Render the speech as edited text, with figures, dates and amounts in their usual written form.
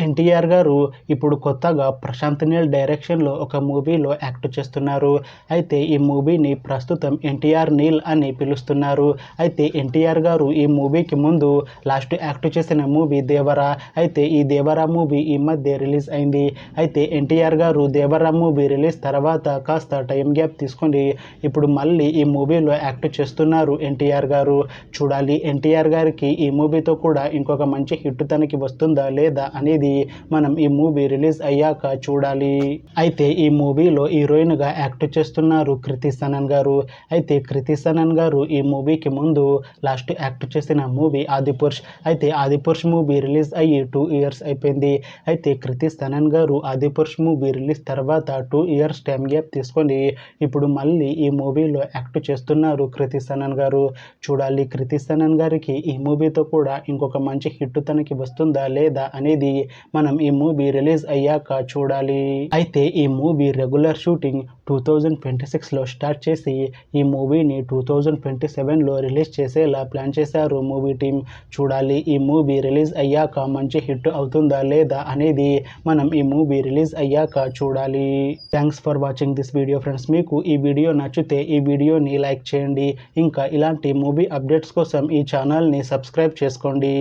ఎన్టీఆర్ గారు ఇప్పుడు కొత్తగా ప్రశాంత్ నీల్ డైరెక్షన్లో ఒక మూవీలో యాక్ట్ చేస్తున్నారు. అయితే ఈ మూవీని ప్రస్తుతం ఎన్టీఆర్ నీల్ అని పిలుస్తున్నారు. అయితే ఎన్టీఆర్ గారు ఈ మూవీకి ముందు లాస్ట్ యాక్ట్ చేసిన మూవీ దేవరా. అయితే ఈ దేవరా మూవీ ఈ మధ్య రిలీజ్ అయింది. అయితే ఎన్టీఆర్ గారు దేవరా మూవీ రిలీజ్ తర్వాత కాస్త టైం గ్యాప్ తీసుకొని ఇప్పుడు మళ్ళీ ఈ మూవీలో యాక్ట్ చేస్తున్నారు ఎన్టీఆర్ గారు. చూడాలి ఎన్టీఆర్ గారికి ఈ మూవీతో కూడా ఇంకొక మంచి హిట్ తనకి వస్తుందా లేదా అనేది మనం ఈ మూవీ రిలీజ్ అయ్యాక చూడాలి. అయితే ఈ మూవీలో హీరోయిన్గా యాక్ట్ చేస్తున్నారు కృతి సనన్ గారు. అయితే కృతి సనన్ గారు ఈ మూవీకి ముందు లాస్ట్ యాక్ట్ చేసిన మూవీ ఆదిపురుష్. అయితే ఆదిపురుష్ మూవీ రిలీజ్ అయ్యి 2 ఇయర్స్ అయిపోయింది. అయితే కృతి సనన్ గారు ఆదిపురుష్ మూవీ రిలీజ్ తర్వాత 2 ఇయర్స్ టైం గ్యాప్ తీసుకొని ఇప్పుడు మళ్ళీ ఈ మూవీలో యాక్ట్ చేస్తున్నారు కృతి సనన్ గారు. చూడాలి కృతి సనన్ గారికి ఈ మూవీతో కూడా ఇంకొక మంచి హిట్ తనకి వస్తుందా లేదా అనేది మనం ఈ మూవీ రిలీజ్ అయ్యాక చూడాలి. అయితే ఈ మూవీ రెగ్యులర్ షూటింగ్ 2026లో స్టార్ట్ చేసి ఈ మూవీని 2027లో రిలీజ్ చేసేలా ప్లాన్ చేశారు మూవీ టీం. చూడాలి ఈ మూవీ రిలీజ్ అయ్యాక మంచి హిట్ అవుతుందా లేదా అనేది మనం ఈ మూవీ రిలీజ్ అయ్యాక చూడాలి. Thanks for watching this video friends. మీకు ఈ వీడియో నచ్చితే ఈ వీడియోని లైక్ చేయండి. ఇంకా ఇలాంటి మూవీ అప్డేట్స్ కోసం ఈ ఛానల్ని సబ్స్క్రైబ్ చేసుకోండి.